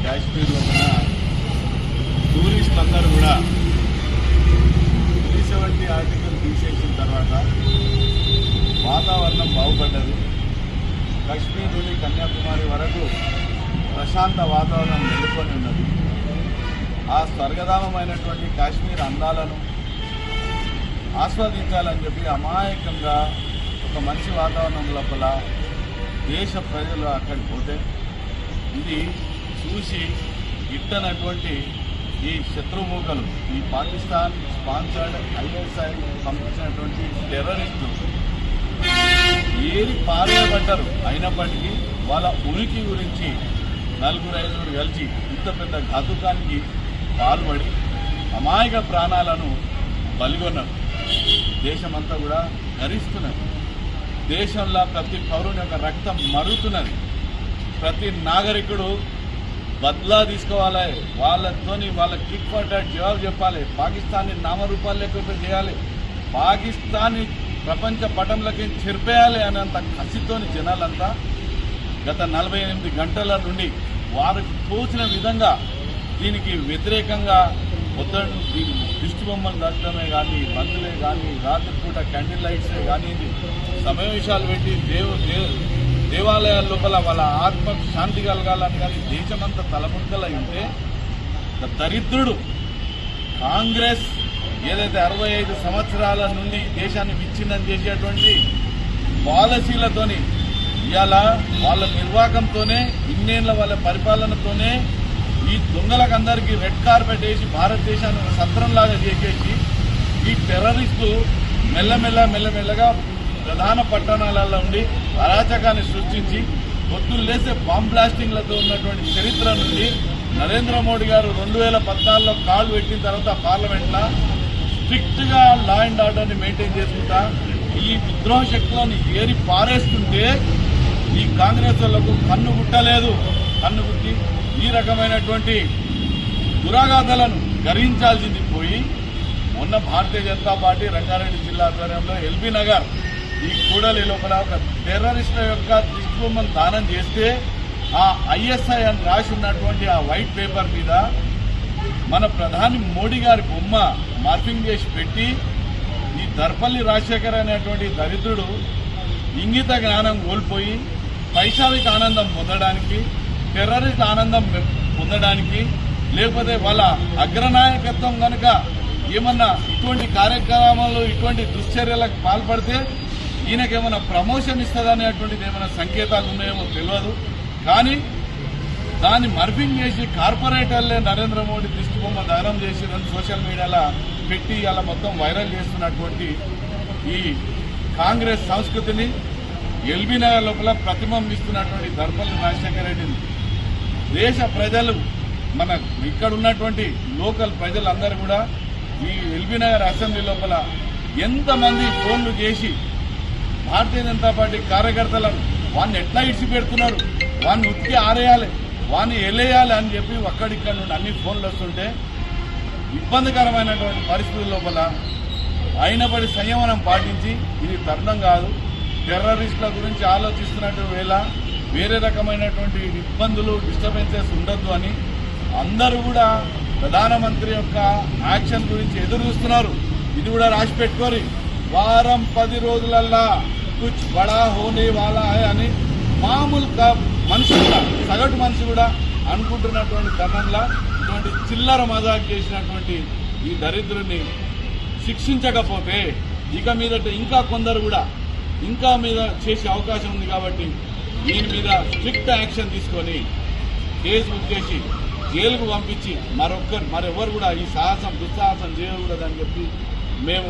కాశ్మీర్లో ఉన్న టూరిస్టులందరూ కూడా 370 ఆర్టికల్ తీసేసిన తర్వాత వాతావరణం బాగుపడ్డది. కాశ్మీర్ నుండి కన్యాకుమారి వరకు ప్రశాంత వాతావరణం నెలకొని ఉన్నది. ఆ స్వర్గధామమైనటువంటి కాశ్మీర్ అందాలను ఆస్వాదించాలని చెప్పి అమాయకంగా ఒక మంచి వాతావరణం లోపల దేశ ప్రజలు అక్కడికి పోతే ఇది చూసి గిట్టనటువంటి ఈ శత్రుమూకలు, ఈ పాకిస్తాన్ స్పాన్సర్డ్ ISI పంపించినటువంటి టెర్రరిస్టులు ఏరి పారేయబడ్డారు. అయినప్పటికీ వాళ్ళ ఉనికి గురించి 4-5 కలిసి ఇంత పెద్ద ఘాతుకానికి పాల్పడి అమాయక ప్రాణాలను బలిగొన్నారు. దేశమంతా కూడా హరిస్తున్నది. దేశంలో ప్రతి పౌరుని యొక్క రక్తం మరుగుతున్నది. ప్రతి నాగరికుడు బద్లా తీసుకోవాలి. వాళ్ళ కిక్ ఫర్ డాట్ జవాబు చెప్పాలి. పాకిస్తాన్ని నామరూపాలు లేకుండా చేయాలి. పాకిస్తాన్ని ప్రపంచ పటంలోకి చెరిపేయాలి అనేంత కసితోని జనాలంతా గత 48 గంటల నుండి వారికి తోచిన విధంగా దీనికి వ్యతిరేకంగా మొత్తం దిష్టి బొమ్మలు దక్కడమే కానీ, బంతులే కానీ, రాత్రిపూట క్యాండిల్ లైట్సే కానీ, సమావేశాలు పెట్టి దేవాలయాల లోపల వాళ్ళ ఆత్మకు శాంతి కలగాలని కానీ దేశమంతా తలముక్కలై ఉంటే దరిద్రుడు కాంగ్రెస్ ఏదైతే 65 సంవత్సరాల నుండి దేశాన్ని విచ్ఛిన్నం చేసేటువంటి పాలసీలతోని ఇవాళ వాళ్ళ నిర్వాహకంతోనే ఇన్నేళ్ల వాళ్ళ పరిపాలనతోనే ఈ దొంగలకు అందరికీ రెడ్ కార్పెట్ వేసి భారతదేశాన్ని ఒక సత్రంలాగా చేసేసి ఈ టెర్రరిస్టులు మెల్లమెల్లగా ప్రధాన పట్టణాలలో ఉండి అరాచకాన్ని సృష్టించి పొద్దులు లేసే బాంబ్ బ్లాస్టింగ్లతో ఉన్నటువంటి చరిత్ర నుండి నరేంద్ర మోడీ గారు 2014లో కాళ్ళు పెట్టిన తర్వాత పార్లమెంట్లో స్ట్రిక్ట్గా లా అండ్ ఆర్డర్ని మెయింటైన్ చేసుకుంటా ఈ విద్రోహ శక్తులను ఏరి పారేస్తుంటే ఈ కాంగ్రెస్ వాళ్లకు కన్ను గుట్టలేదు. కన్ను గుట్టి ఈ రకమైనటువంటి దురాఘాతాలను గర్హించాల్సింది పోయి మొన్న భారతీయ జనతా పార్టీ రంగారెడ్డి జిల్లా ఆధ్వర్యంలో ఎల్బీ నగర్ ఈ కూడలి లోపల ఒక టెర్రరిస్టుల యొక్క దిష్టిబొమ్మను దానం చేస్తే ఆ ISI అని రాసి ఉన్నటువంటి ఆ వైట్ పేపర్ మీద మన ప్రధాని మోడీ గారి బొమ్మ మార్పింగ్ చేసి పెట్టి ఈ దర్పల్లి రాజశేఖర్ అనేటువంటి దరిద్రుడు ఇంగిత జ్ఞానం కోల్పోయి పైశాలిక ఆనందం పొందడానికి, టెర్రరిస్ట్ ఆనందం పొందడానికి, లేకపోతే వాళ్ళ అగ్రనాయకత్వం కనుక ఏమన్నా ఇటువంటి కార్యక్రమాలు ఇటువంటి దుశ్చర్యలకు పాల్పడితే ఈయనకేమన్నా ప్రమోషన్ ఇస్తుందనేటువంటిది ఏమైనా సంకేతాలు ఉన్నాయేమో తెలియదు. కానీ దాన్ని మర్పింగ్ చేసి కార్పొరేటర్లే నరేంద్ర మోడీ దిష్టిబొమ్మ దానం చేసి సోషల్ మీడియాలో పెట్టి అలా మొత్తం వైరల్ చేస్తున్నటువంటి ఈ కాంగ్రెస్ సంస్కృతిని ఎల్బీ నగర్ లోపల ప్రతిబింబిస్తున్నటువంటి దర్పల్లి రాజశేఖర రెడ్డిని దేశ ప్రజలు మన ఇక్కడ ఉన్నటువంటి లోకల్ ప్రజలందరూ కూడా ఈ ఎల్బీ నగర్ అసెంబ్లీ లోపల ఎంతమంది ఫోన్లు చేసి భారతీయ జనతా పార్టీ కార్యకర్తలను వాడిని ఎట్లా ఇడిచి పెడుతున్నారు, వాడిని ఉతికి ఆరేయాలి, వాడిని ఎలేయాలి అని చెప్పి అక్కడిక్కడ నుండి అన్ని ఫోన్లు వస్తుంటే ఇబ్బందికరమైనటువంటి పరిస్థితుల లోపల అయినప్పటి సంయమనం పాటించి ఇది తరుణం కాదు, టెర్రరిస్టుల గురించి ఆలోచిస్తున్నట్టు వేళ వేరే రకమైనటువంటి ఇబ్బందులు డిస్టర్బెన్సెస్ ఉండొద్దు అని అందరూ కూడా ప్రధానమంత్రి యొక్క యాక్షన్ గురించి ఎదురు చూస్తున్నారు. ఇది కూడా రాసి పెట్టుకోరి, వారం 10 రోజులల్లా కుచ్ బడా హోనే వాలా అని మామూలు మనిషి కూడా సగటు మనిషి కూడా అనుకుంటున్నటువంటి తరుణంలో ఇటువంటి చిల్లర మజాక్ చేసినటువంటి ఈ దరిద్రుని శిక్షించకపోతే ఇక మీదట ఇంకా కొందరు కూడా ఇంకా మీద చేసే అవకాశం ఉంది. కాబట్టి దీని మీద స్ట్రిక్ట్ యాక్షన్ తీసుకొని కేసు బుక్ చేసి జైలుకు పంపించి మరెవరు కూడా ఈ దుస్సాహసం చేయకూడదని చెప్పి మేము